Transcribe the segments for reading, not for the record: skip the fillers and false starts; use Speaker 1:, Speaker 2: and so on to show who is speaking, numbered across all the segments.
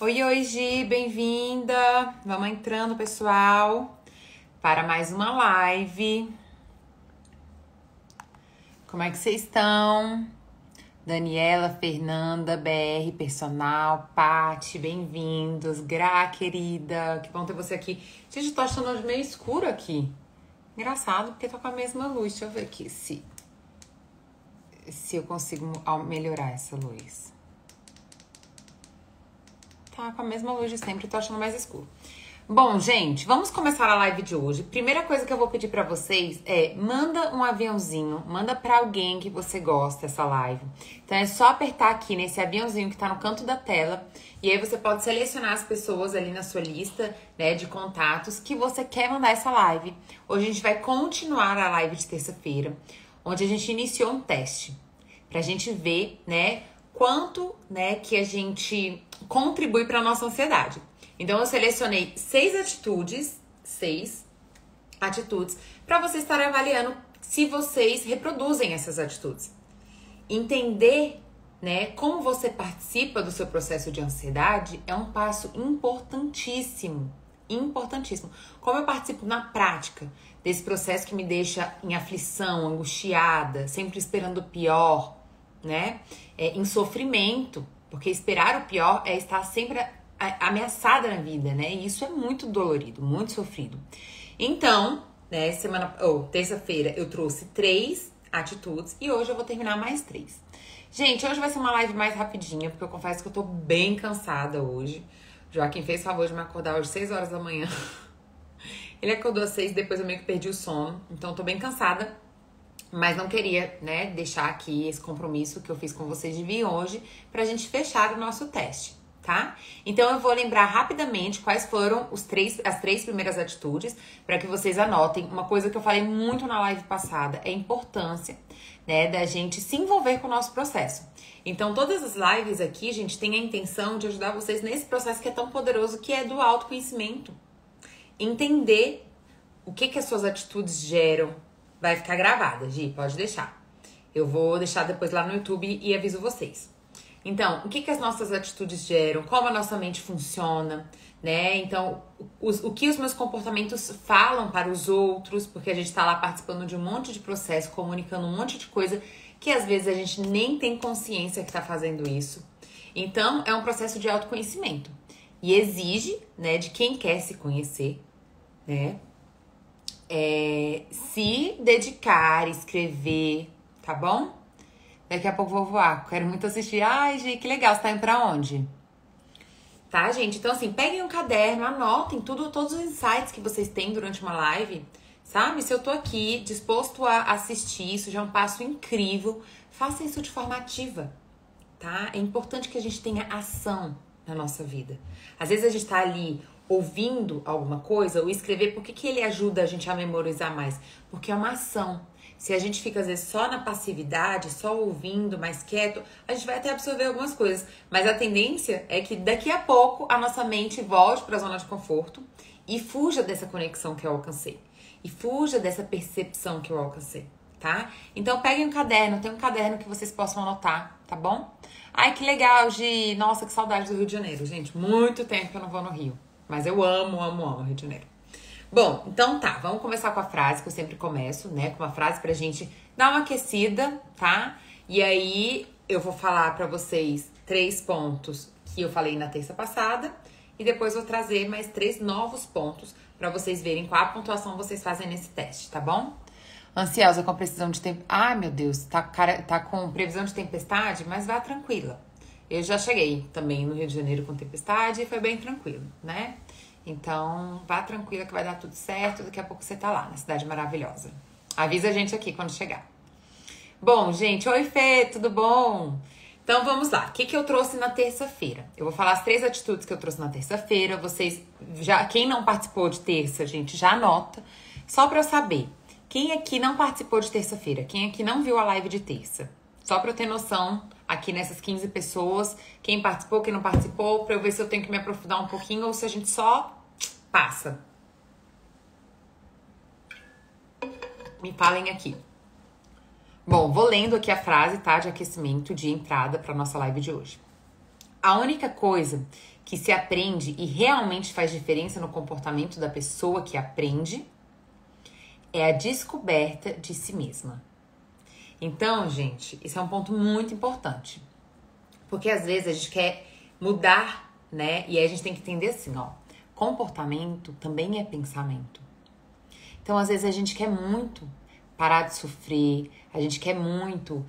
Speaker 1: Oi, oi, Gi, bem-vinda! Vamos entrando, pessoal, para mais uma live. Como é que vocês estão? Daniela, Fernanda, BR, Personal, Pati, bem-vindos. Gra, querida, que bom ter você aqui. Gente, eu tô achando meio escuro aqui. Engraçado, porque tá com a mesma luz. Deixa eu ver aqui se eu consigo melhorar essa luz. Tá com a mesma luz de sempre, tô achando mais escuro. Bom, gente, vamos começar a live de hoje. Primeira coisa que eu vou pedir pra vocês é, manda um aviãozinho, manda pra alguém que você gosta essa live. Então é só apertar aqui nesse aviãozinho que tá no canto da tela e aí você pode selecionar as pessoas ali na sua lista, né, de contatos que você quer mandar essa live. Hoje a gente vai continuar a live de terça-feira, onde a gente iniciou um teste pra gente ver, né, quanto, né, que a gente contribui para nossa ansiedade. Então eu selecionei 6 atitudes para vocês estarem avaliando se vocês reproduzem essas atitudes. Entender, né, como você participa do seu processo de ansiedade é um passo importantíssimo. Importantíssimo. Como eu participo na prática desse processo que me deixa em aflição, angustiada, sempre esperando o pior, né? Em sofrimento, porque esperar o pior é estar sempre ameaçada na vida, né? E isso é muito dolorido, muito sofrido. Então, né, terça-feira eu trouxe 3 atitudes e hoje eu vou terminar mais 3. Gente, hoje vai ser uma live mais rapidinha, porque eu confesso que eu tô bem cansada hoje. O Joaquim fez favor de me acordar hoje às 6 horas da manhã. Ele acordou às 6, depois eu meio que perdi o sono, então eu tô bem cansada. Mas não queria, né, deixar aqui esse compromisso que eu fiz com vocês de vir hoje pra gente fechar o nosso teste, tá? Então eu vou lembrar rapidamente quais foram as 3 primeiras atitudes para que vocês anotem. Uma coisa que eu falei muito na live passada é a importância, né, da gente se envolver com o nosso processo. Então todas as lives aqui, gente, tem a intenção de ajudar vocês nesse processo que é tão poderoso, que é do autoconhecimento. Entender o que as suas atitudes geram. Vai ficar gravada, Gi, pode deixar. Eu vou deixar depois lá no YouTube e aviso vocês. Então, o que as nossas atitudes geram, como a nossa mente funciona, né? Então, o que os meus comportamentos falam para os outros, porque a gente tá lá participando de um monte de processo, comunicando um monte de coisa que às vezes a gente nem tem consciência que tá fazendo isso. Então, é um processo de autoconhecimento. E exige, né, de quem quer se conhecer, né? Se dedicar, escrever, tá bom? Daqui a pouco vou voar, quero muito assistir. Ai, gente, que legal, você tá indo pra onde? Tá, gente? Então, assim, peguem um caderno, anotem todos os insights que vocês têm durante uma live, sabe? Se eu tô aqui disposto a assistir, isso já é um passo incrível, faça isso de forma ativa, tá? É importante que a gente tenha ação na nossa vida. Às vezes a gente tá ali ouvindo alguma coisa, ou escrever, por que ele ajuda a gente a memorizar mais? Porque é uma ação. Se a gente fica, às vezes, só na passividade, só ouvindo, mais quieto, a gente vai até absorver algumas coisas. Mas a tendência é que daqui a pouco a nossa mente volte para a zona de conforto e fuja dessa conexão que eu alcancei. E fuja dessa percepção que eu alcancei, tá? Então peguem um caderno, tem um caderno que vocês possam anotar, tá bom? Ai, que legal, Gi! Nossa, que saudade do Rio de Janeiro, gente. Muito tempo que eu não vou no Rio. Mas eu amo Rio de Janeiro. Bom, então tá, vamos começar com a frase que eu sempre começo, né? Com uma frase pra gente dar uma aquecida, tá? E aí eu vou falar pra vocês 3 pontos que eu falei na terça passada e depois vou trazer mais 3 novos pontos pra vocês verem qual a pontuação vocês fazem nesse teste, tá bom? Ansiosa com previsão de tempo. Ai, meu Deus, tá com previsão de tempestade, mas vá tranquila. Eu já cheguei também no Rio de Janeiro com tempestade e foi bem tranquilo, né? Então, vá tranquila que vai dar tudo certo. Daqui a pouco você tá lá, na cidade maravilhosa. Avisa a gente aqui quando chegar. Bom, gente, oi Fê, tudo bom? Então, vamos lá. O que eu trouxe na terça-feira? Eu vou falar as 3 atitudes que eu trouxe na terça-feira. Vocês, quem não participou de terça, gente, já anota. Só pra eu saber. Quem aqui não participou de terça-feira? Quem aqui não viu a live de terça? Só pra eu ter noção, aqui nessas 15 pessoas, quem participou, quem não participou, pra eu ver se eu tenho que me aprofundar um pouquinho ou se a gente só passa. Me falem aqui. Bom, vou lendo aqui a frase, tá? De aquecimento, de entrada pra nossa live de hoje. A única coisa que se aprende e realmente faz diferença no comportamento da pessoa que aprende é a descoberta de si mesma. Então, gente, isso é um ponto muito importante. Porque às vezes a gente quer mudar, né? E aí a gente tem que entender assim, ó. Comportamento também é pensamento. Então, às vezes a gente quer muito parar de sofrer, a gente quer muito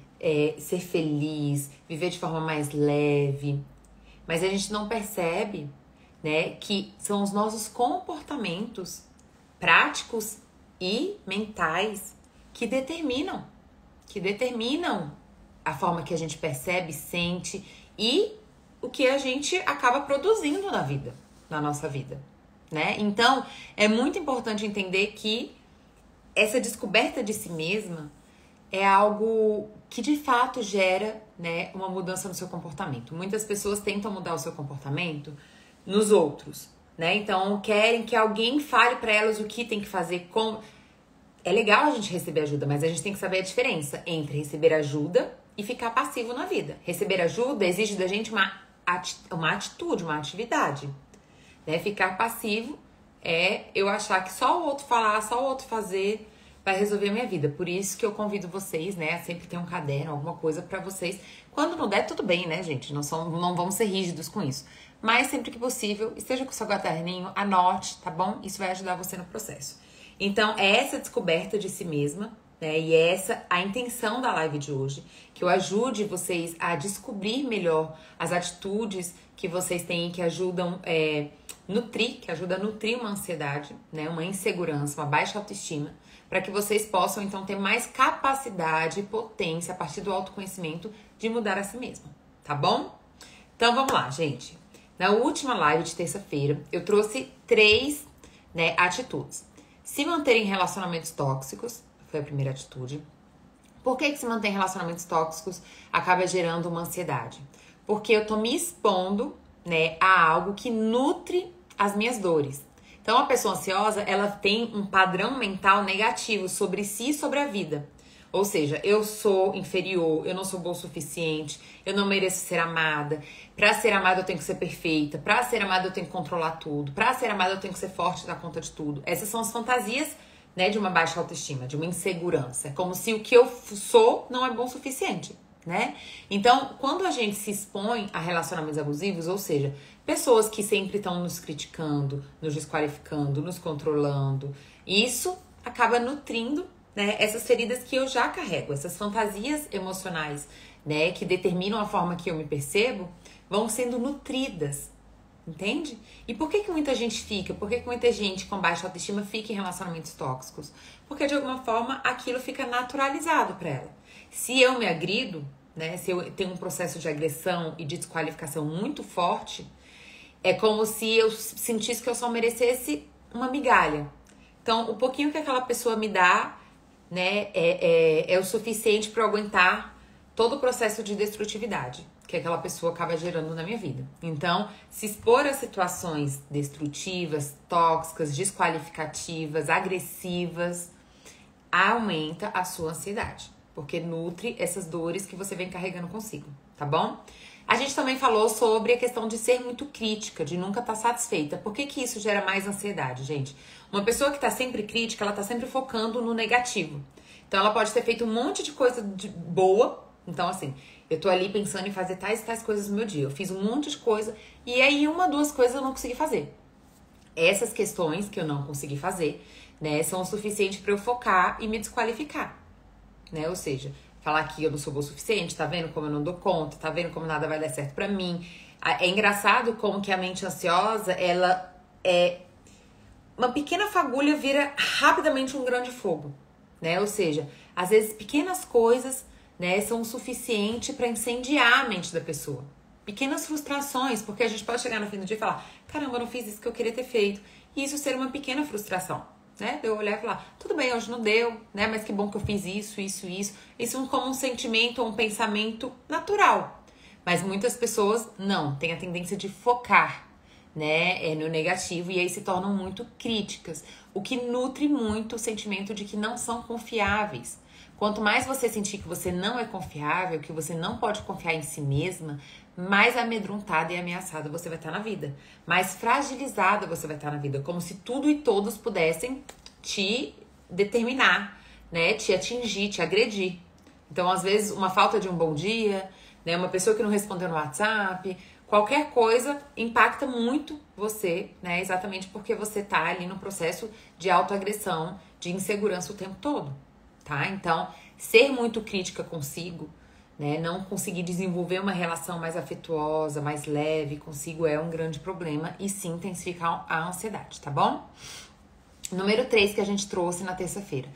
Speaker 1: ser feliz, viver de forma mais leve. Mas a gente não percebe, né, que são os nossos comportamentos práticos e mentais que determinam a forma que a gente percebe, sente e o que a gente acaba produzindo na nossa vida, né? Então, é muito importante entender que essa descoberta de si mesma é algo que de fato gera, né, uma mudança no seu comportamento. Muitas pessoas tentam mudar o seu comportamento nos outros, né? Então, querem que alguém fale para elas o que tem que fazer, como... É legal a gente receber ajuda, mas a gente tem que saber a diferença entre receber ajuda e ficar passivo na vida. Receber ajuda exige da gente uma atitude, uma atividade. Né? Ficar passivo é eu achar que só o outro falar, só o outro fazer vai resolver a minha vida. Por isso que eu convido vocês, né, a sempre ter um caderno, alguma coisa pra vocês. Quando não der, tudo bem, né, gente? Não vamos ser rígidos com isso. Mas sempre que possível, esteja com o seu caderninho, anote, tá bom? Isso vai ajudar você no processo. Então, é essa descoberta de si mesma, né? E é essa a intenção da live de hoje. Que eu ajude vocês a descobrir melhor as atitudes que vocês têm que ajudam que ajuda a nutrir uma ansiedade, né? Uma insegurança, uma baixa autoestima, para que vocês possam, então, ter mais capacidade e potência a partir do autoconhecimento de mudar a si mesma, tá bom? Então, vamos lá, gente. Na última live de terça-feira, eu trouxe 3, né, atitudes. Se manter em relacionamentos tóxicos, foi a primeira atitude. Por que se manter em relacionamentos tóxicos acaba gerando uma ansiedade? Porque eu tô me expondo, né, a algo que nutre as minhas dores. Então, a pessoa ansiosa, ela tem um padrão mental negativo sobre si e sobre a vida. Ou seja, eu sou inferior, eu não sou boa o suficiente, eu não mereço ser amada. Pra ser amada eu tenho que ser perfeita, pra ser amada eu tenho que controlar tudo, pra ser amada eu tenho que ser forte e dar conta de tudo. Essas são as fantasias, né, de uma baixa autoestima, de uma insegurança. É como se o que eu sou não é bom o suficiente, né? Então, quando a gente se expõe a relacionamentos abusivos, ou seja, pessoas que sempre estão nos criticando, nos desqualificando, nos controlando, isso acaba nutrindo, né, essas feridas que eu já carrego, essas fantasias emocionais, né, que determinam a forma que eu me percebo, vão sendo nutridas, entende? E por que muita gente fica? Por que muita gente com baixa autoestima fica em relacionamentos tóxicos? Porque de alguma forma aquilo fica naturalizado para ela. Se eu me agrido, né, se eu tenho um processo de agressão e de desqualificação muito forte, é como se eu sentisse que eu só merecesse uma migalha. Então, o pouquinho que aquela pessoa me dá, né, é o suficiente para eu aguentar todo o processo de destrutividade que aquela pessoa acaba gerando na minha vida. Então, se expor a situações destrutivas, tóxicas, desqualificativas, agressivas, aumenta a sua ansiedade, porque nutre essas dores que você vem carregando consigo, tá bom? A gente também falou sobre a questão de ser muito crítica, de nunca estar satisfeita. Por que isso gera mais ansiedade, gente? Uma pessoa que está sempre crítica, ela está sempre focando no negativo. Então, ela pode ter feito um monte de coisa boa. Então, assim, eu tô ali pensando em fazer tais coisas no meu dia. Eu fiz um monte de coisa e aí 1, 2 coisas eu não consegui fazer. Essas questões que eu não consegui fazer, né, são o suficiente para eu focar e me desqualificar, né? Ou seja, falar que eu não sou boa o suficiente, tá vendo como eu não dou conta, tá vendo como nada vai dar certo pra mim. É engraçado como que a mente ansiosa, ela é... Uma pequena fagulha vira rapidamente um grande fogo, né? Ou seja, às vezes pequenas coisas, né, são o suficiente pra incendiar a mente da pessoa. Pequenas frustrações, porque a gente pode chegar no fim do dia e falar, caramba, eu não fiz isso que eu queria ter feito. E isso ser uma pequena frustração. Né? Eu olhar e falar, tudo bem, hoje não deu, né? Mas que bom que eu fiz isso. Isso é como um sentimento ou um pensamento natural. Mas muitas pessoas não, têm a tendência de focar, né, no negativo e aí se tornam muito críticas, o que nutre muito o sentimento de que não são confiáveis. Quanto mais você sentir que você não é confiável, que você não pode confiar em si mesma, mais amedrontada e ameaçada você vai estar na vida. Mais fragilizada você vai estar na vida. Como se tudo e todos pudessem te determinar, né? Te atingir, te agredir. Então, às vezes, uma falta de um bom dia, né? Uma pessoa que não respondeu no WhatsApp, qualquer coisa impacta muito você, né? Exatamente porque você tá ali no processo de autoagressão, de insegurança o tempo todo, tá? Então, ser muito crítica consigo, né? Não conseguir desenvolver uma relação mais afetuosa, mais leve consigo é um grande problema e sim intensificar a ansiedade, tá bom? Número 3 que a gente trouxe na terça-feira.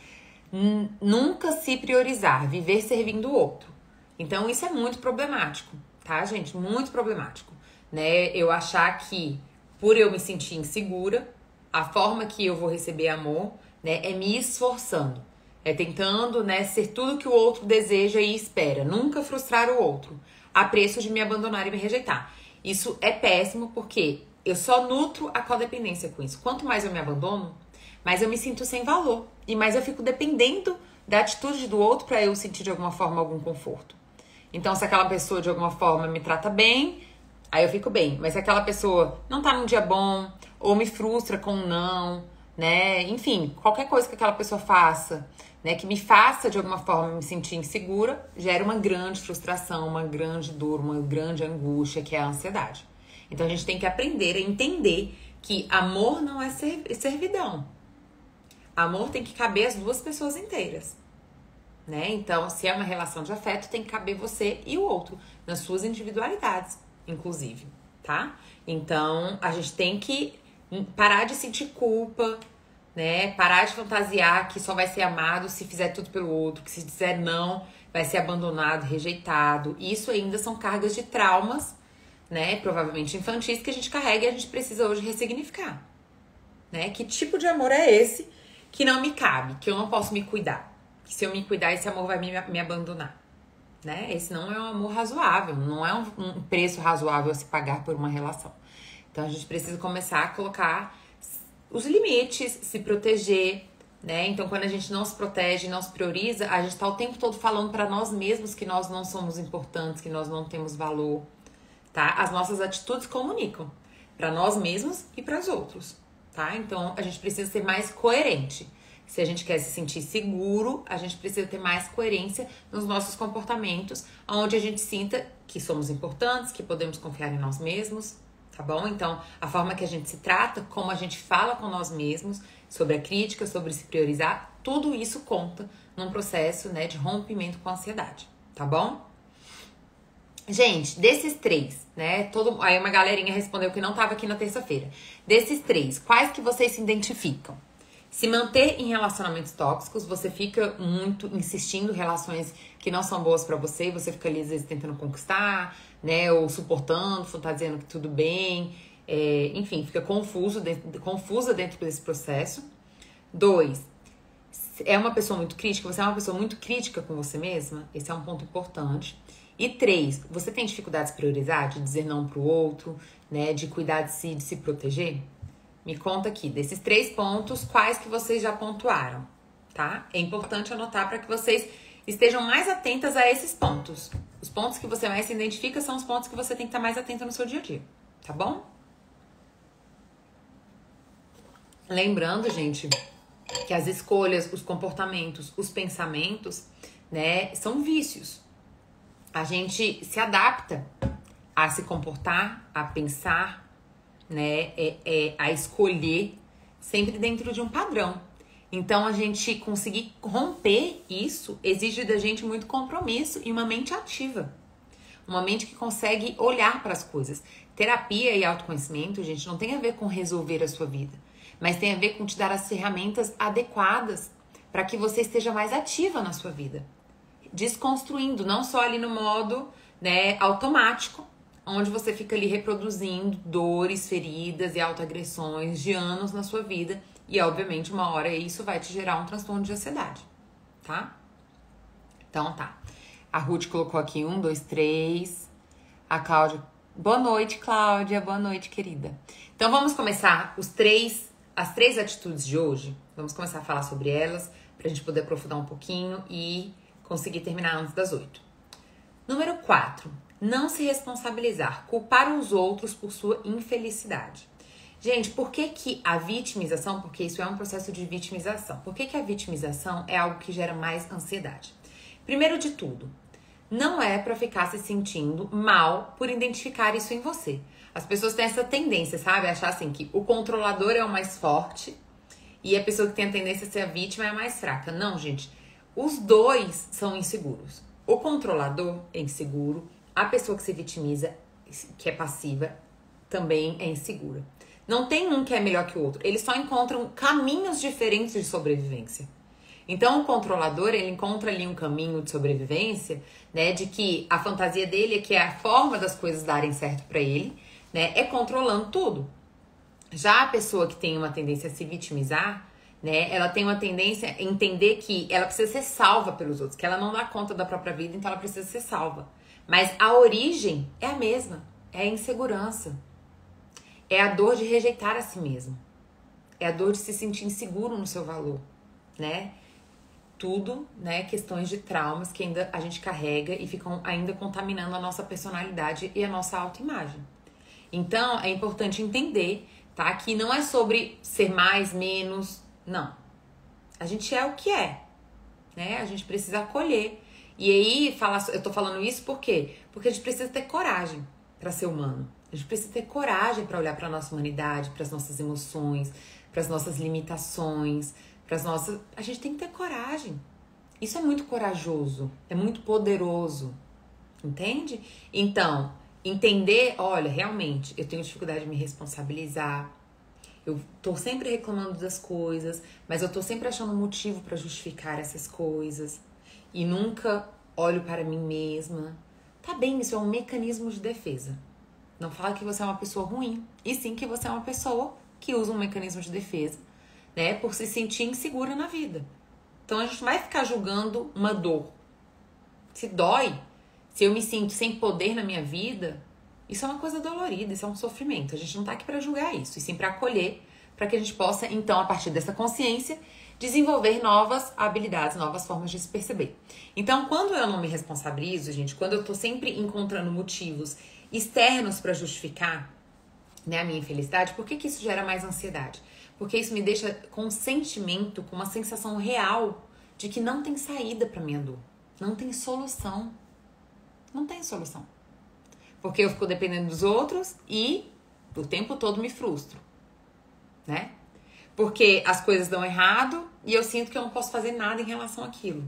Speaker 1: Nunca se priorizar, viver servindo o outro. Então, isso é muito problemático, tá, gente? Muito problemático, né? Eu achar que, por eu me sentir insegura, a forma que eu vou receber amor, né, é me esforçando. É tentando, né, ser tudo que o outro deseja e espera. Nunca frustrar o outro, a preço de me abandonar e me rejeitar. Isso é péssimo porque eu só nutro a codependência com isso. Quanto mais eu me abandono, mais eu me sinto sem valor. E mais eu fico dependendo da atitude do outro para eu sentir de alguma forma algum conforto. Então, se aquela pessoa de alguma forma me trata bem, aí eu fico bem. Mas se aquela pessoa não tá num dia bom, ou me frustra com um não, né? Enfim, qualquer coisa que aquela pessoa faça, né, que me faça de alguma forma me sentir insegura, gera uma grande frustração, uma grande dor, uma grande angústia, que é a ansiedade. Então a gente tem que aprender a entender que amor não é servidão. Amor tem que caber as duas pessoas inteiras, né? Então, se é uma relação de afeto, tem que caber você e o outro, nas suas individualidades, inclusive, tá? Então, a gente tem que parar de sentir culpa, né? Parar de fantasiar que só vai ser amado se fizer tudo pelo outro, que se disser não, vai ser abandonado, rejeitado. Isso ainda são cargas de traumas, né? Provavelmente infantis que a gente carrega e a gente precisa hoje ressignificar, né? Que tipo de amor é esse que não me cabe, que eu não posso me cuidar? Que se eu me cuidar, esse amor vai me abandonar, né? Esse não é um amor razoável, não é um preço razoável a se pagar por uma relação. Então, a gente precisa começar a colocar os limites, se proteger, né? Então, quando a gente não se protege, não se prioriza, a gente tá o tempo todo falando pra nós mesmos que nós não somos importantes, que nós não temos valor, tá? As nossas atitudes comunicam pra nós mesmos e pras outros, tá? Então, a gente precisa ser mais coerente. Se a gente quer se sentir seguro, a gente precisa ter mais coerência nos nossos comportamentos, onde a gente sinta que somos importantes, que podemos confiar em nós mesmos, tá bom? Então, a forma que a gente se trata, como a gente fala com nós mesmos, sobre a crítica, sobre se priorizar, tudo isso conta num processo, né, de rompimento com a ansiedade, tá bom? Gente, desses 3, né, aí uma galerinha respondeu que não tava aqui na terça-feira. Desses 3, quais que vocês se identificam? Se manter em relacionamentos tóxicos, você fica muito insistindo em relações que não são boas pra você, você fica ali às vezes tentando conquistar, né, ou suportando, fantasiando que tudo bem, enfim, fica confusa dentro desse processo. 2, é uma pessoa muito crítica, você é uma pessoa muito crítica com você mesma, esse é um ponto importante. E 3, você tem dificuldade de priorizar, de dizer não pro outro, né, de cuidar de si, de se proteger? Me conta aqui, desses 3 pontos, quais que vocês já pontuaram, tá? É importante anotar para que vocês estejam mais atentas a esses pontos. Os pontos que você mais se identifica são os pontos que você tem que estar mais atenta no seu dia a dia, tá bom? Lembrando, gente, que as escolhas, os comportamentos, os pensamentos, né, são vícios. A gente se adapta a se comportar, a pensar, né, a escolher sempre dentro de um padrão. Então, a gente conseguir romper isso exige da gente muito compromisso e uma mente ativa. Uma mente que consegue olhar para as coisas. Terapia e autoconhecimento, gente, não tem a ver com resolver a sua vida, mas tem a ver com te dar as ferramentas adequadas para que você esteja mais ativa na sua vida. Desconstruindo, não só ali no modo, né, automático, onde você fica ali reproduzindo dores, feridas e autoagressões de anos na sua vida. E, obviamente, uma hora isso vai te gerar um transtorno de ansiedade, tá? Então, tá. A Ruth colocou aqui 1, 2, 3. A Cláudia... Boa noite, Cláudia. Boa noite, querida. Então, vamos começar as 3 atitudes de hoje. Vamos começar a falar sobre elas, pra gente poder aprofundar um pouquinho e conseguir terminar antes das 8. Número 4. Não se responsabilizar, culpar os outros por sua infelicidade. Gente, por que que a vitimização, porque isso é um processo de vitimização, por que que a vitimização é algo que gera mais ansiedade? Primeiro de tudo, não é pra ficar se sentindo mal por identificar isso em você. As pessoas têm essa tendência, sabe? Achar assim que o controlador é o mais forte e a pessoa que tem a tendência a ser a vítima é a mais fraca. Não, gente. Os dois são inseguros. O controlador é inseguro. A pessoa que se vitimiza, que é passiva, também é insegura. Não tem um que é melhor que o outro. Eles só encontram caminhos diferentes de sobrevivência. Então, o controlador, ele encontra ali um caminho de sobrevivência, né? De que a fantasia dele é que a forma das coisas darem certo pra ele, né? É controlando tudo. Já a pessoa que tem uma tendência a se vitimizar, né? Ela tem uma tendência a entender que ela precisa ser salva pelos outros, que ela não dá conta da própria vida, então ela precisa ser salva. Mas a origem é a mesma, é a insegurança. É a dor de rejeitar a si mesmo. É a dor de se sentir inseguro no seu valor, né? Tudo, né, questões de traumas que ainda a gente carrega e ficam ainda contaminando a nossa personalidade e a nossa autoimagem. Então, é importante entender, tá? Que não é sobre ser mais, menos, não. A gente é o que é, né? A gente precisa acolher. E aí, eu tô falando isso por quê? Porque a gente precisa ter coragem para ser humano. A gente precisa ter coragem para olhar para nossa humanidade, para as nossas emoções, para as nossas limitações, para as nossas... A gente tem que ter coragem. Isso é muito corajoso, é muito poderoso, entende? Então, entender, olha, realmente, eu tenho dificuldade de me responsabilizar, eu tô sempre reclamando das coisas, mas eu tô sempre achando motivo para justificar essas coisas e nunca olho para mim mesma. Tá bem, isso é um mecanismo de defesa. Não fala que você é uma pessoa ruim, e sim que você é uma pessoa que usa um mecanismo de defesa, né, por se sentir insegura na vida. Então a gente vai ficar julgando uma dor. Se dói, se eu me sinto sem poder na minha vida, isso é uma coisa dolorida, isso é um sofrimento. A gente não tá aqui para julgar isso, e sim para acolher, para que a gente possa, então, a partir dessa consciência, desenvolver novas habilidades, novas formas de se perceber. Então, quando eu não me responsabilizo, gente, quando eu tô sempre encontrando motivos externos para justificar, né, a minha infelicidade, por que que isso gera mais ansiedade? Porque isso me deixa com um sentimento, com uma sensação real de que não tem saída pra minha dor. Não tem solução. Não tem solução. Porque eu fico dependendo dos outros e o tempo todo me frustro, né? Porque as coisas dão errado e eu sinto que eu não posso fazer nada em relação àquilo.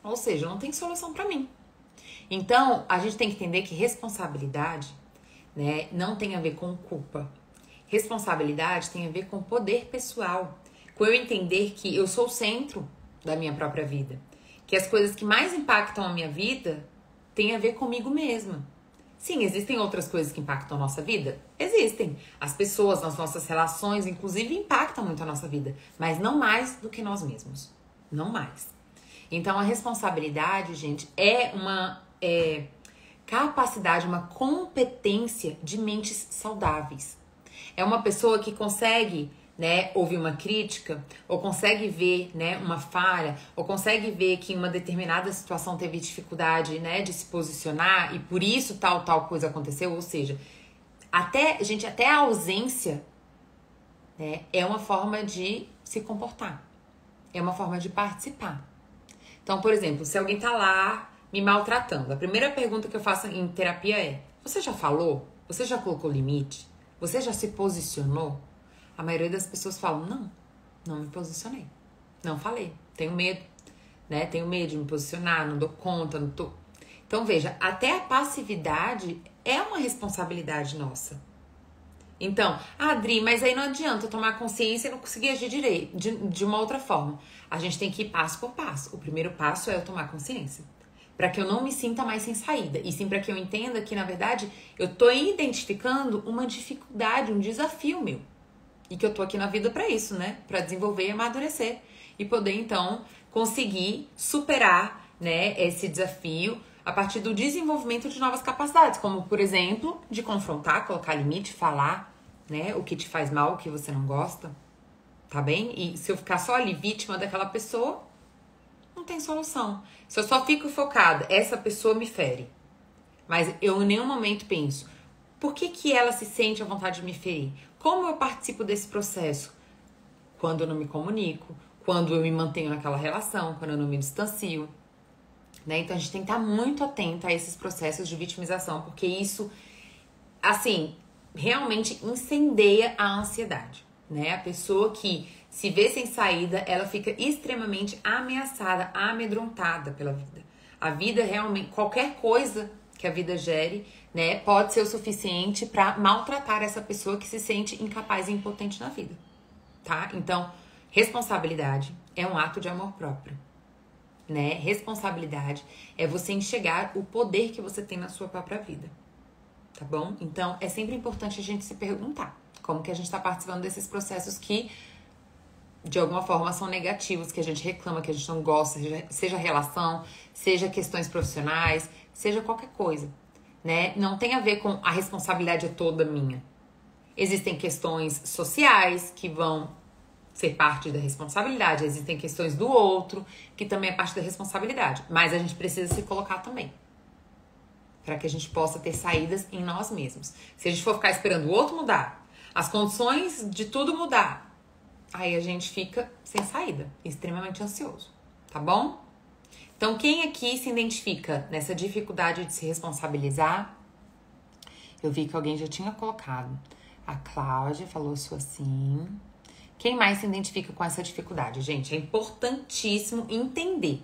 Speaker 1: Ou seja, não tem solução pra mim. Então, a gente tem que entender que responsabilidade, né, não tem a ver com culpa. Responsabilidade tem a ver com poder pessoal. Com eu entender que eu sou o centro da minha própria vida. Que as coisas que mais impactam a minha vida têm a ver comigo mesma. Sim, existem outras coisas que impactam a nossa vida? Existem. As pessoas, as nossas relações, inclusive, impactam muito a nossa vida. Mas não mais do que nós mesmos. Não mais. Então, a responsabilidade, gente, é uma capacidade, uma competência de mentes saudáveis. É uma pessoa que consegue, né, ouvir uma crítica, ou consegue ver, né, uma falha, ou consegue ver que em uma determinada situação teve dificuldade, né, de se posicionar e por isso tal coisa aconteceu. Ou seja, até a ausência, né, é uma forma de se comportar, é uma forma de participar. Então, por exemplo, se alguém tá lá me maltratando, a primeira pergunta que eu faço em terapia é: você já falou? Você já colocou limite? Você já se posicionou? A maioria das pessoas falam: não me posicionei. Não falei. Tenho medo, né? Tenho medo de me posicionar, não dou conta, não tô... Então, veja, até a passividade é uma responsabilidade nossa. Então, Adri, mas aí não adianta eu tomar consciência e não conseguir agir direito, de uma outra forma. A gente tem que ir passo por passo. O primeiro passo é eu tomar consciência. Para que eu não me sinta mais sem saída. E sim para que eu entenda que, na verdade, eu tô identificando uma dificuldade, um desafio meu. E que eu tô aqui na vida para isso, né? Para desenvolver e amadurecer. E poder, então, conseguir superar, né, esse desafio a partir do desenvolvimento de novas capacidades. Como, por exemplo, de confrontar, colocar limite, falar, né, o que te faz mal, o que você não gosta. Tá bem? E se eu ficar só ali vítima daquela pessoa, não tem solução. Se eu só fico focada, essa pessoa me fere. Mas eu em nenhum momento penso, por que que ela se sente à vontade de me ferir? Como eu participo desse processo? Quando eu não me comunico, quando eu me mantenho naquela relação, quando eu não me distancio, né? Então a gente tem que estar muito atento a esses processos de vitimização, porque isso, assim, realmente incendeia a ansiedade, né? A pessoa que se vê sem saída, ela fica extremamente ameaçada, amedrontada pela vida. A vida realmente, qualquer coisa que a vida gere, né, pode ser o suficiente para maltratar essa pessoa que se sente incapaz e impotente na vida, tá? Então, responsabilidade é um ato de amor próprio, né? Responsabilidade é você enxergar o poder que você tem na sua própria vida, tá bom? Então, é sempre importante a gente se perguntar como que a gente tá participando desses processos que de alguma forma são negativos, que a gente reclama, que a gente não gosta, seja relação, seja questões profissionais, seja qualquer coisa, né? Não tem a ver com a responsabilidade é toda minha. Existem questões sociais que vão ser parte da responsabilidade, existem questões do outro que também é parte da responsabilidade, mas a gente precisa se colocar também, para que a gente possa ter saídas em nós mesmos. Se a gente for ficar esperando o outro mudar, as condições de tudo mudar, aí a gente fica sem saída, extremamente ansioso, tá bom? Então, quem aqui se identifica nessa dificuldade de se responsabilizar? Eu vi que alguém já tinha colocado. A Cláudia falou isso assim. Quem mais se identifica com essa dificuldade? Gente, é importantíssimo entender,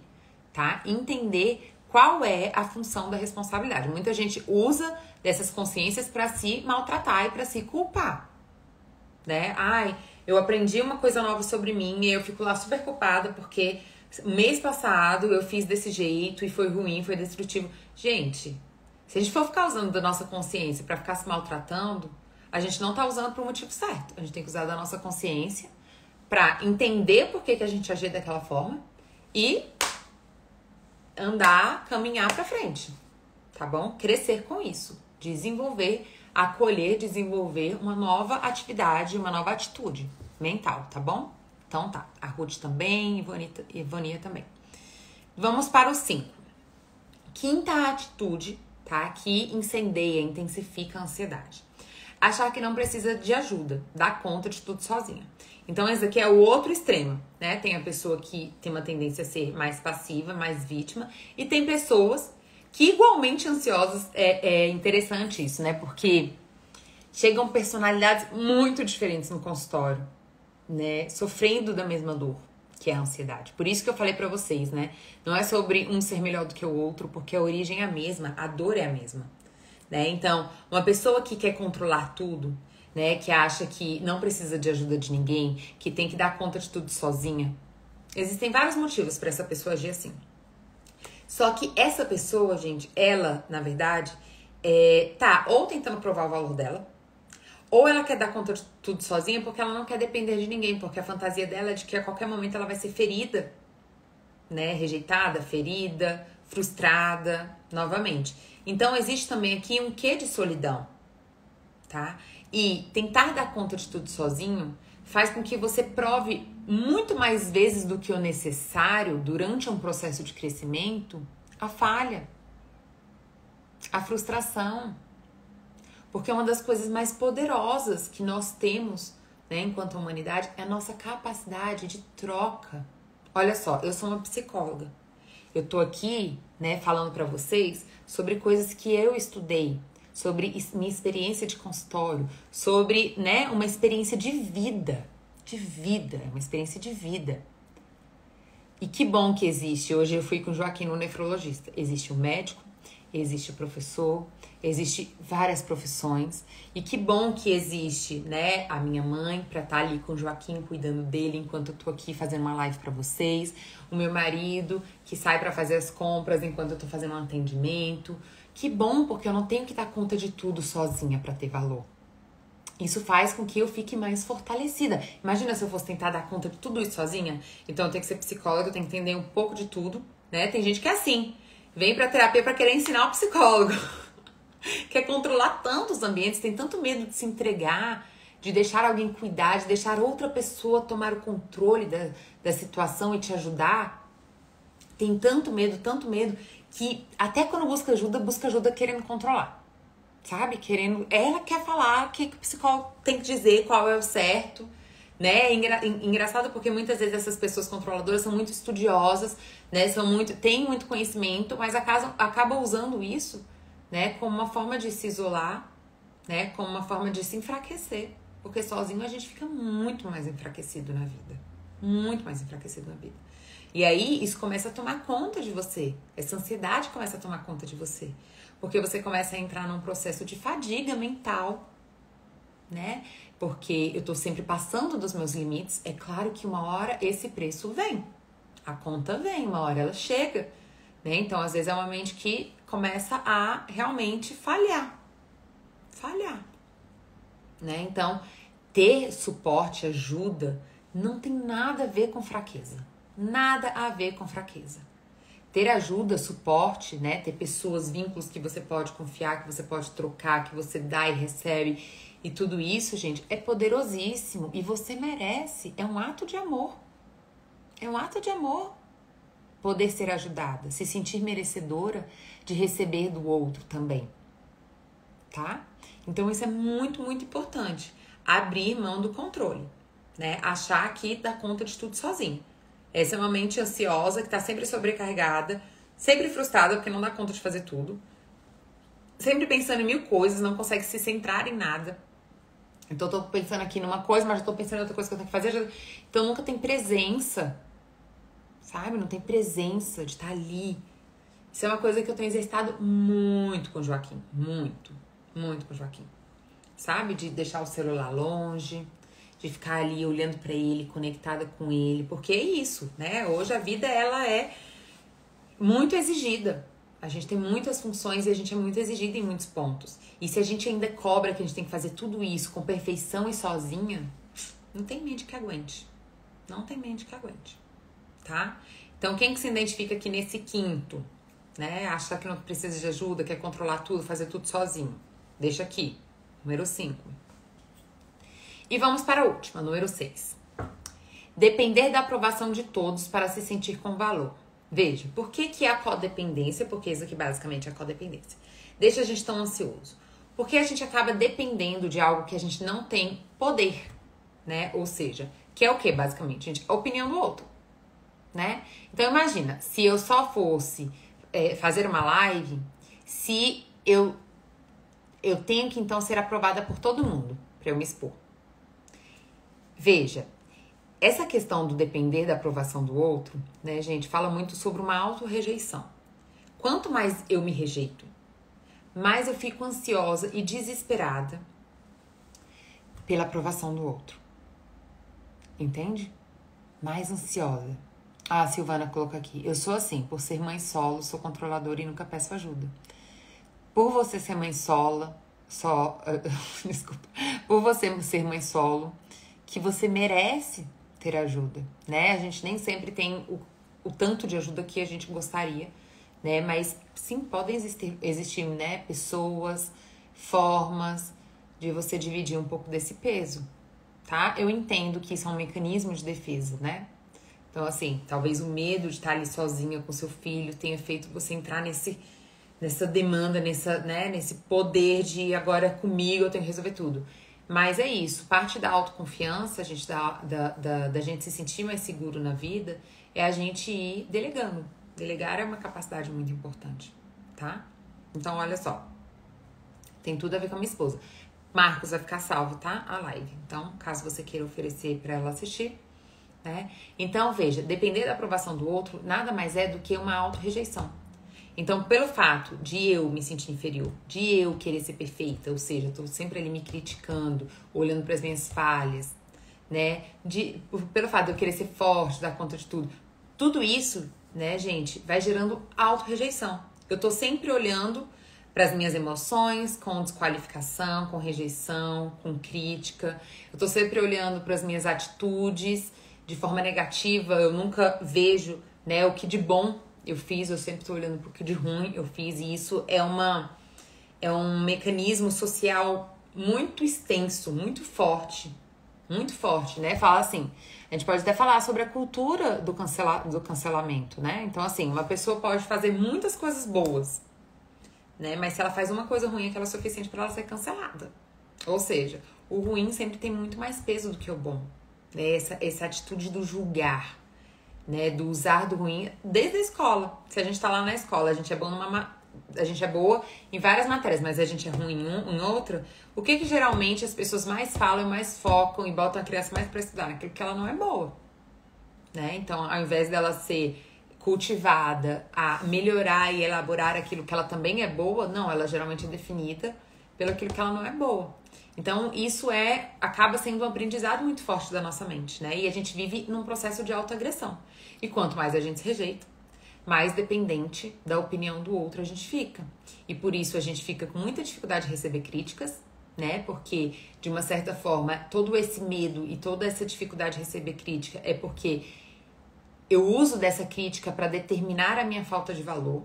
Speaker 1: tá? Entender qual é a função da responsabilidade. Muita gente usa dessas consciências para se maltratar e para se culpar, né? Ai, eu aprendi uma coisa nova sobre mim e eu fico lá super culpada porque mês passado eu fiz desse jeito e foi ruim, foi destrutivo. Gente, se a gente for ficar usando da nossa consciência pra ficar se maltratando, a gente não tá usando pro motivo certo. A gente tem que usar da nossa consciência pra entender por que que a gente agiu daquela forma e andar, caminhar pra frente, tá bom? Crescer com isso, desenvolver, acolher, desenvolver uma nova atividade, uma nova atitude mental, tá bom? Então tá, a Ruth também, Ivania também. Vamos para o 5. Quinta atitude, tá? Que incendeia, intensifica a ansiedade. Achar que não precisa de ajuda, dar conta de tudo sozinha. Então esse aqui é o outro extremo, né? Tem a pessoa que tem uma tendência a ser mais passiva, mais vítima, e tem pessoas que igualmente ansiosas, é interessante isso, né? Porque chegam personalidades muito diferentes no consultório, né? Sofrendo da mesma dor, que é a ansiedade. Por isso que eu falei pra vocês, né? Não é sobre um ser melhor do que o outro, porque a origem é a mesma, a dor é a mesma, né? Então, uma pessoa que quer controlar tudo, né? Que acha que não precisa de ajuda de ninguém, que tem que dar conta de tudo sozinha. Existem vários motivos pra essa pessoa agir assim. Só que essa pessoa, gente, ela, na verdade, tá ou tentando provar o valor dela, ou ela quer dar conta de tudo sozinha porque ela não quer depender de ninguém, porque a fantasia dela é de que a qualquer momento ela vai ser ferida, né? Rejeitada, ferida, frustrada, novamente. Então, existe também aqui um quê de solidão, tá? E tentar dar conta de tudo sozinho faz com que você prove muito mais vezes do que o necessário durante um processo de crescimento a falha, a frustração. Porque uma das coisas mais poderosas que nós temos, né, enquanto humanidade, é a nossa capacidade de troca. Olha só, eu sou uma psicóloga. Eu tô aqui, né, falando pra vocês sobre coisas que eu estudei, sobre minha experiência de consultório, sobre, né, uma experiência de vida, uma experiência de vida. E que bom que existe. Hoje eu fui com o Joaquim, no nefrologista. Existe o médico, existe o professor, existe várias profissões. E que bom que existe, né, a minha mãe pra estar ali com o Joaquim, cuidando dele enquanto eu tô aqui fazendo uma live pra vocês. O meu marido, que sai pra fazer as compras enquanto eu tô fazendo um atendimento. Que bom, porque eu não tenho que dar conta de tudo sozinha pra ter valor. Isso faz com que eu fique mais fortalecida. Imagina se eu fosse tentar dar conta de tudo isso sozinha. Então eu tenho que ser psicóloga, eu tenho que entender um pouco de tudo, né? Tem gente que é assim. Vem pra terapia pra querer ensinar o psicólogo. Quer controlar tanto os ambientes, tem tanto medo de se entregar, de deixar alguém cuidar, de deixar outra pessoa tomar o controle da situação e te ajudar. Tem tanto medo, que até quando busca ajuda querendo controlar. Sabe? Querendo. Ela quer falar o que o psicólogo tem que dizer, qual é o certo, né? Engraçado porque muitas vezes essas pessoas controladoras são muito estudiosas, né? Têm muito conhecimento, mas acabam usando isso, né? Como uma forma de se isolar, né? Como uma forma de se enfraquecer. Porque sozinho a gente fica muito mais enfraquecido na vida. Muito mais enfraquecido na vida. E aí isso começa a tomar conta de você. Essa ansiedade começa a tomar conta de você. Porque você começa a entrar num processo de fadiga mental, né? Porque eu tô sempre passando dos meus limites. É claro que uma hora esse preço vem. A conta vem, uma hora ela chega, né? Então, às vezes é uma mente que começa a realmente falhar. Né? Então, ter suporte, ajuda, não tem nada a ver com fraqueza. Nada a ver com fraqueza. Ter ajuda, suporte, né? Ter pessoas, vínculos que você pode confiar, que você pode trocar, que você dá e recebe. E tudo isso, gente, é poderosíssimo. E você merece. É um ato de amor. É um ato de amor. Poder ser ajudada. Se sentir merecedora de receber do outro também. Tá? Então, isso é muito, muito importante. Abrir mão do controle. Né? Achar que dá conta de tudo sozinho. Essa é uma mente ansiosa que tá sempre sobrecarregada, sempre frustrada porque não dá conta de fazer tudo, sempre pensando em 1000 coisas, não consegue se centrar em nada. Então, eu tô pensando aqui numa coisa, mas já tô pensando em outra coisa que eu tenho que fazer. Então, nunca tem presença, sabe? Não tem presença de estar ali. Isso é uma coisa que eu tenho exercitado muito com o Joaquim. Muito com o Joaquim. Sabe? De deixar o celular longe, de ficar ali olhando pra ele, conectada com ele, porque é isso, né? Hoje a vida, ela é muito exigida. A gente tem muitas funções e a gente é muito exigida em muitos pontos. E se a gente ainda cobra que a gente tem que fazer tudo isso com perfeição e sozinha, não tem mente que aguente. Não tem mente que aguente, tá? Então, quem que se identifica aqui nesse quinto, né? Acha que não precisa de ajuda, quer controlar tudo, fazer tudo sozinho. Deixa aqui, número 5. E vamos para a última, número 6. Depender da aprovação de todos para se sentir com valor. Veja, por que é a codependência? Porque isso aqui basicamente é a codependência. Deixa a gente tão ansioso. Porque a gente acaba dependendo de algo que a gente não tem poder, né? Ou seja, que é o que basicamente? Gente, a opinião do outro, né? Então imagina, se eu só fosse fazer uma live, se eu tenho que então ser aprovada por todo mundo para eu me expor. Veja, essa questão do depender da aprovação do outro, né, gente, fala muito sobre uma autorrejeição. Quanto mais eu me rejeito, mais eu fico ansiosa e desesperada pela aprovação do outro. Entende? Mais ansiosa. Ah, a Silvana colocou aqui. Eu sou assim, por ser mãe solo, sou controladora e nunca peço ajuda. Por você ser mãe desculpa. Por você ser mãe solo, que você merece ter ajuda, né? A gente nem sempre tem o tanto de ajuda que a gente gostaria, né? Mas sim, podem existir, né? Pessoas, formas de você dividir um pouco desse peso, tá? Eu entendo que isso é um mecanismo de defesa, né? Então, assim, talvez o medo de estar ali sozinha com seu filho tenha feito você entrar nessa demanda, nesse poder de agora comigo eu tenho que resolver tudo. Mas é isso, parte da autoconfiança, a gente, da gente se sentir mais seguro na vida, é a gente ir delegando. Delegar é uma capacidade muito importante, tá? Então, olha só, tem tudo a ver com a minha esposa. Marcos vai ficar salvo, tá? A live. Então, caso você queira oferecer pra ela assistir, né? Então, veja, depender da aprovação do outro nada mais é do que uma autorrejeição. Então, pelo fato de eu me sentir inferior, de eu querer ser perfeita, ou seja, eu tô sempre ali me criticando, olhando para as minhas falhas, né? Pelo fato de eu querer ser forte, dar conta de tudo. Tudo isso, né, gente, vai gerando autorrejeição. Eu tô sempre olhando para as minhas emoções com desqualificação, com rejeição, com crítica. Eu tô sempre olhando para as minhas atitudes de forma negativa. Eu nunca vejo, né, o que de bom eu fiz, eu sempre tô olhando pro que de ruim eu fiz, e isso é um mecanismo social muito extenso, muito forte, né? Fala assim, A gente pode até falar sobre a cultura do cancelamento, né? Então, assim, uma pessoa pode fazer muitas coisas boas, né? Mas se ela faz uma coisa ruim, aquela é suficiente para ela ser cancelada. Ou seja, o ruim sempre tem muito mais peso do que o bom, né? Essa atitude do julgar, né? Do usar do ruim desde a escola. Se a gente tá lá na escola, a gente é bom a gente é boa em várias matérias, mas a gente é ruim em outra. O que geralmente as pessoas mais falam, mais focam e botam a criança mais pra estudar? Naquilo que ela não é boa, né? Então, ao invés dela ser cultivada a melhorar e elaborar aquilo que ela também é boa, não, ela geralmente é definida pelo aquilo que ela não é boa. Então, isso acaba sendo um aprendizado muito forte da nossa mente, né? E a gente vive num processo de autoagressão. E quanto mais a gente se rejeita, mais dependente da opinião do outro a gente fica. E por isso a gente fica com muita dificuldade de receber críticas, né? Porque, de uma certa forma, todo esse medo e toda essa dificuldade de receber crítica é porque eu uso dessa crítica para determinar a minha falta de valor.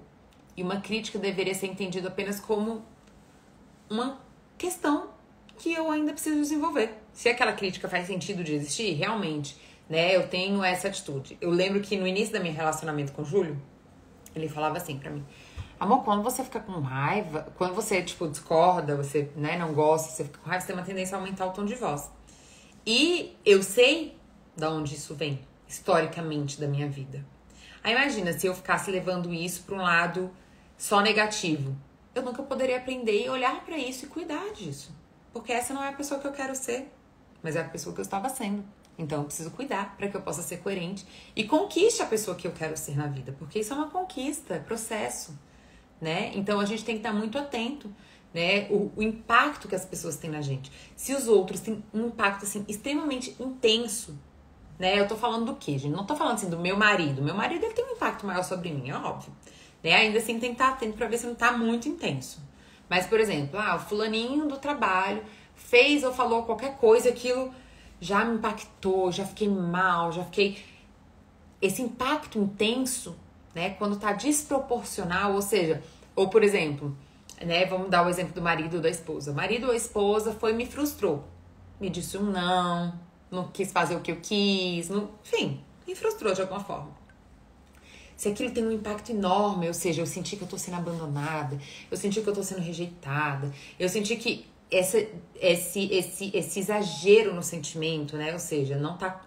Speaker 1: E uma crítica deveria ser entendida apenas como uma questão que eu ainda preciso desenvolver. Se aquela crítica faz sentido de existir, realmente, né? Eu tenho essa atitude. Eu lembro que no início do meu relacionamento com o Júlio, ele falava assim pra mim: amor, quando você fica com raiva, quando você, tipo, discorda, você, né, não gosta, você fica com raiva, você tem uma tendência a aumentar o tom de voz. E eu sei da onde isso vem, historicamente, da minha vida. Aí imagina, se eu ficasse levando isso pra um lado só negativo. Eu nunca poderia aprender e olhar pra isso e cuidar disso. Porque essa não é a pessoa que eu quero ser, mas é a pessoa que eu estava sendo. Então eu preciso cuidar para que eu possa ser coerente e conquiste a pessoa que eu quero ser na vida, porque isso é uma conquista, é processo, né? Então a gente tem que estar muito atento, né? O impacto que as pessoas têm na gente. Se os outros têm um impacto assim extremamente intenso, né? Eu tô falando do quê, gente? Não tô falando assim do meu marido. Meu marido, ele tem um impacto maior sobre mim, é óbvio, né? Ainda assim tem que estar atento para ver se não tá muito intenso. Mas, por exemplo, o fulaninho do trabalho fez ou falou qualquer coisa, aquilo já me impactou, já fiquei mal, já fiquei... Esse impacto intenso, né, quando tá desproporcional, ou seja, ou por exemplo, né, vamos dar o exemplo do marido ou da esposa. O marido ou a esposa me frustrou. Me disse um não quis fazer o que eu quis, enfim, me frustrou de alguma forma. Se aquilo tem um impacto enorme, ou seja, eu senti que eu tô sendo abandonada, eu senti que eu tô sendo rejeitada, eu senti que esse exagero no sentimento, né? Ou seja, não tá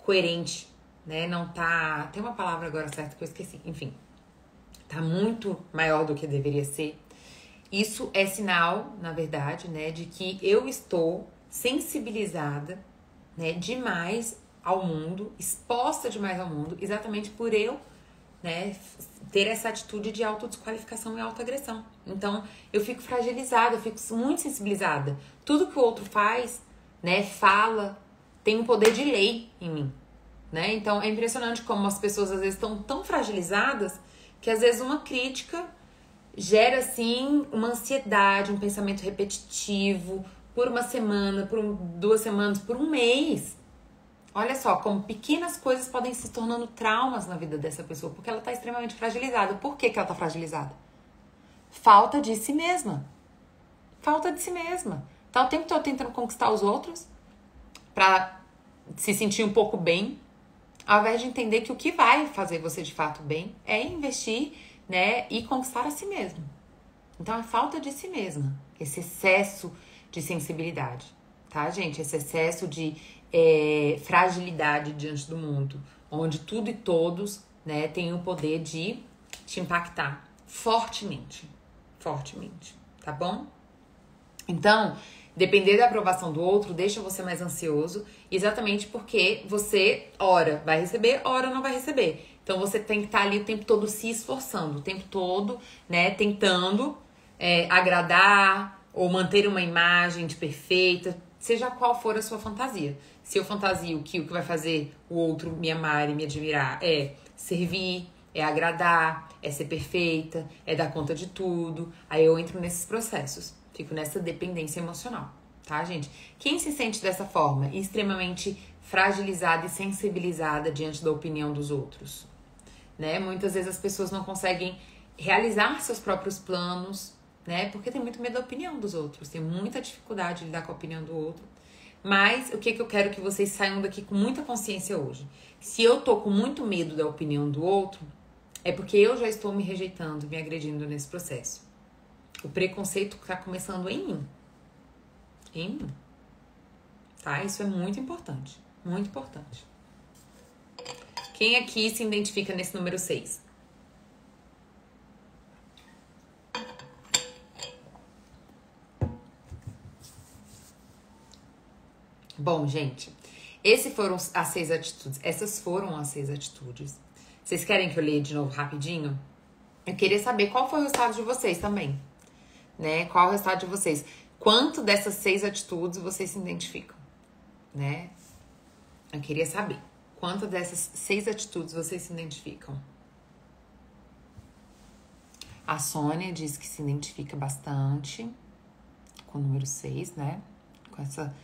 Speaker 1: coerente, né? Não tá... Tem uma palavra agora certa que eu esqueci. Enfim, tá muito maior do que deveria ser. Isso é sinal, na verdade, né? De que eu estou sensibilizada, né? Demais ao mundo, exposta demais ao mundo, exatamente por eu, né, ter essa atitude de autodesqualificação e autoagressão. Então, eu fico fragilizada, eu fico muito sensibilizada. Tudo que o outro faz, né, fala, tem um poder de lei em mim, né? Então, é impressionante como as pessoas às vezes estão tão fragilizadas que às vezes uma crítica gera, assim, uma ansiedade, um pensamento repetitivo por uma semana, por 2 semanas, por um mês. Olha só, como pequenas coisas podem se tornando traumas na vida dessa pessoa, porque ela está extremamente fragilizada. Por que ela está fragilizada? Falta de si mesma. Falta de si mesma. Tá o tempo todo tentando conquistar os outros para se sentir um pouco bem, ao invés de entender que o que vai fazer você de fato bem é investir, né, e conquistar a si mesmo. Então é falta de si mesma, esse excesso de sensibilidade, tá, gente? Esse excesso de fragilidade diante do mundo, onde tudo e todos, né, têm o poder de te impactar fortemente, tá bom? Então, depender da aprovação do outro deixa você mais ansioso, exatamente porque você, ora, vai receber, ora não vai receber. Então, você tem que estar ali o tempo todo se esforçando, o tempo todo, né, tentando agradar ou manter uma imagem de perfeita, seja qual for a sua fantasia. Se eu fantasio que o que vai fazer o outro me amar e me admirar é servir, é agradar, é ser perfeita, é dar conta de tudo, aí eu entro nesses processos. Fico nessa dependência emocional, tá, gente? Quem se sente dessa forma, extremamente fragilizada e sensibilizada diante da opinião dos outros, né? Muitas vezes as pessoas não conseguem realizar seus próprios planos, né? Porque tem muito medo da opinião dos outros, tem muita dificuldade de lidar com a opinião do outro. Mas o que eu quero que vocês saiam daqui com muita consciência hoje? Se eu tô com muito medo da opinião do outro, é porque eu já estou me rejeitando, me agredindo nesse processo. O preconceito tá começando em mim. Em mim. Tá? Isso é muito importante. Muito importante. Quem aqui se identifica nesse número 6? Bom, gente, essas foram as 6 atitudes. Essas foram as 6 atitudes. Vocês querem que eu leia de novo rapidinho? Eu queria saber qual foi o resultado de vocês também, né? Qual é o resultado de vocês? Quanto dessas 6 atitudes vocês se identificam, né? Eu queria saber quanto dessas 6 atitudes vocês se identificam. A Sônia diz que se identifica bastante com o número 6, né? Com essa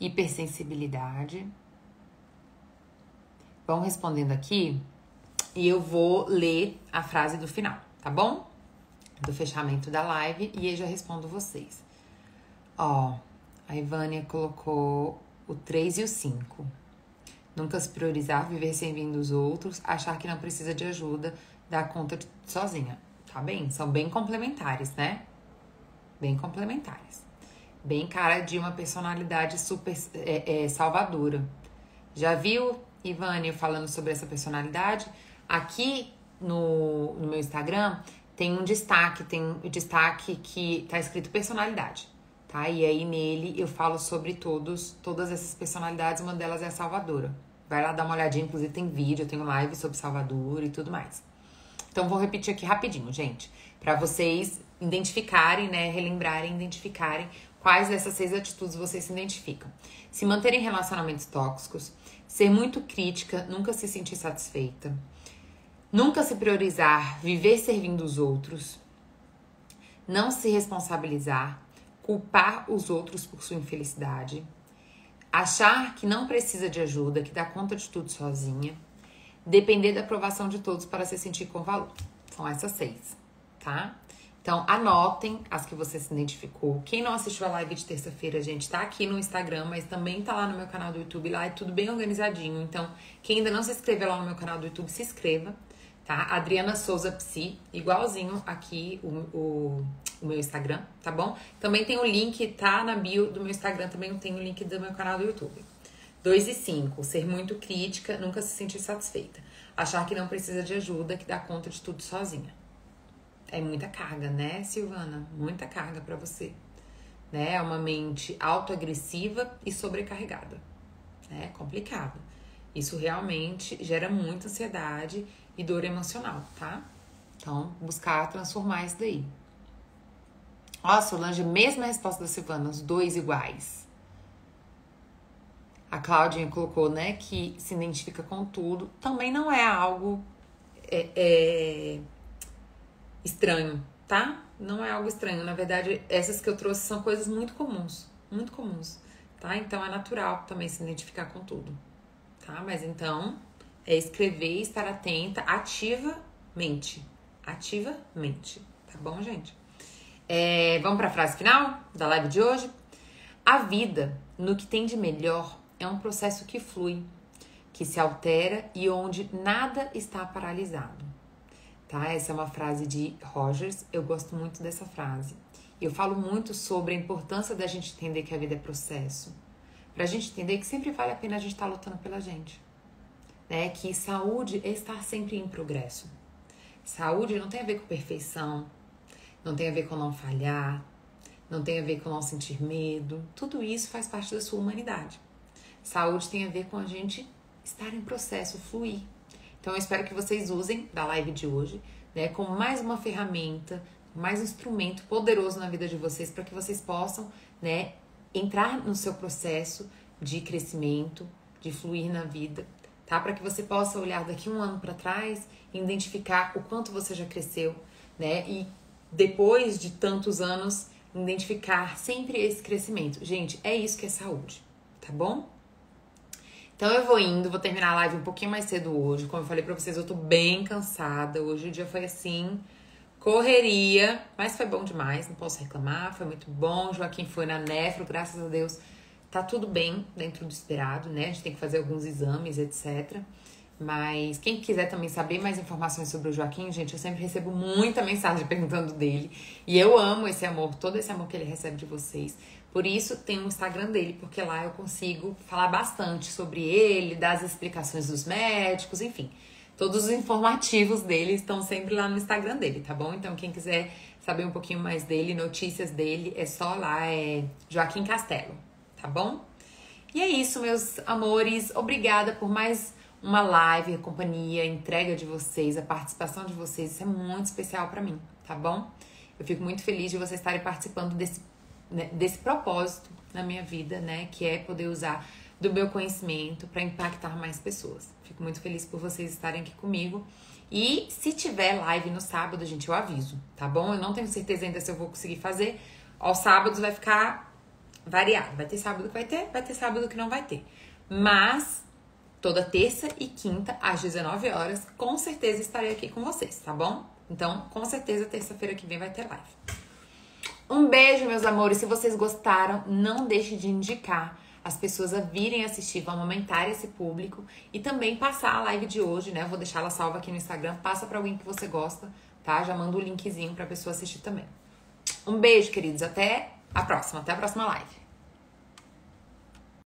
Speaker 1: hipersensibilidade. Vão respondendo aqui e eu vou ler a frase do final, tá bom? Do fechamento da live e aí já respondo vocês. Ó, a Ivânia colocou o 3 e o 5. Nunca se priorizar, viver sem vir dos outros, achar que não precisa de ajuda, dar conta sozinha. Tá bem? São bem complementares, né? Bem complementares. Bem cara de uma personalidade super salvadora. Já viu, Ivânia, falando sobre essa personalidade? Aqui no meu Instagram tem um destaque, que tá escrito personalidade, tá? E aí nele eu falo sobre todas essas personalidades, uma delas é a salvadora. Vai lá dar uma olhadinha, inclusive tem vídeo, eu tenho live sobre Salvador e tudo mais. Então vou repetir aqui rapidinho, gente, pra vocês identificarem, né, relembrarem, identificarem quais dessas 6 atitudes vocês se identificam. Se manter em relacionamentos tóxicos, ser muito crítica, nunca se sentir satisfeita, nunca se priorizar, viver servindo os outros, não se responsabilizar, culpar os outros por sua infelicidade, achar que não precisa de ajuda, que dá conta de tudo sozinha, depender da aprovação de todos para se sentir com valor. São essas 6, tá? Então, anotem as que você se identificou. Quem não assistiu a live de terça-feira, gente, tá aqui no Instagram, mas também tá lá no meu canal do YouTube. Lá é tudo bem organizadinho. Então, quem ainda não se inscreveu lá no meu canal do YouTube, se inscreva, tá? Adriana Souza Psi, igualzinho aqui o meu Instagram, tá bom? Também tem o link, tá na bio do meu Instagram, também tem o link do meu canal do YouTube. 2 e 5, ser muito crítica, nunca se sentir satisfeita. Achar que não precisa de ajuda, que dá conta de tudo sozinha. É muita carga, né, Silvana? Muita carga pra você. Né? É uma mente autoagressiva e sobrecarregada. É complicado. Isso realmente gera muita ansiedade e dor emocional, tá? Então, buscar transformar isso daí. Ó, Solange, mesma resposta da Silvana, os 2 iguais. A Claudinha colocou, né, que se identifica com tudo. Também não é algo estranho, tá? Não é algo estranho. Na verdade, essas que eu trouxe são coisas muito comuns, tá? Então, é natural também se identificar com tudo, tá? Mas então, é escrever e estar atenta ativamente, tá bom, gente? Vamos para a frase final da live de hoje? A vida, no que tem de melhor, é um processo que flui, que se altera e onde nada está paralisado. Tá? Essa é uma frase de Rogers, eu gosto muito dessa frase. Eu falo muito sobre a importância da gente entender que a vida é processo. Pra gente entender que sempre vale a pena a gente estar lutando pela gente. Né? Que saúde é estar sempre em progresso. Saúde não tem a ver com perfeição, não tem a ver com não falhar, não tem a ver com não sentir medo. Tudo isso faz parte da sua humanidade. Saúde tem a ver com a gente estar em processo, fluir. Então, eu espero que vocês usem da live de hoje, né, como mais uma ferramenta, mais um instrumento poderoso na vida de vocês, para que vocês possam, né, entrar no seu processo de crescimento, de fluir na vida, tá? Para que você possa olhar daqui um ano para trás e identificar o quanto você já cresceu, né? E depois de tantos anos, identificar sempre esse crescimento. Gente, é isso que é saúde, tá bom? Então eu vou terminar a live um pouquinho mais cedo hoje. Como eu falei pra vocês, eu tô bem cansada. Hoje o dia foi assim, correria, mas foi bom demais, não posso reclamar, foi muito bom. Joaquim foi na Nefro, graças a Deus, tá tudo bem dentro do esperado, né? A gente tem que fazer alguns exames, etc. Mas quem quiser também saber mais informações sobre o Joaquim, gente, eu sempre recebo muita mensagem perguntando dele. E eu amo esse amor, todo esse amor que ele recebe de vocês. Por isso, tem o Instagram dele, porque lá eu consigo falar bastante sobre ele, dar as explicações dos médicos, enfim. Todos os informativos dele estão sempre lá no Instagram dele, tá bom? Então, quem quiser saber um pouquinho mais dele, notícias dele, é só lá, é Joaquim Castelo, tá bom? E é isso, meus amores. Obrigada por mais uma live, a companhia, a entrega de vocês, a participação de vocês. Isso é muito especial pra mim, tá bom? Eu fico muito feliz de vocês estarem participando desse propósito na minha vida, né? Que é poder usar do meu conhecimento para impactar mais pessoas. Fico muito feliz por vocês estarem aqui comigo. E se tiver live no sábado, gente, eu aviso, tá bom? Eu não tenho certeza ainda se eu vou conseguir fazer. Aos sábados vai ficar variado. Vai ter sábado que vai ter sábado que não vai ter. Mas toda terça e quinta, às 19 horas, com certeza estarei aqui com vocês, tá bom? Então, com certeza, terça-feira que vem vai ter live. Um beijo, meus amores. Se vocês gostaram, não deixe de indicar as pessoas a virem assistir. Vamos aumentar esse público. E também passar a live de hoje, né? Eu vou deixar ela salva aqui no Instagram. Passa pra alguém que você gosta, tá? Já manda o linkzinho pra pessoa assistir também. Um beijo, queridos. Até a próxima live.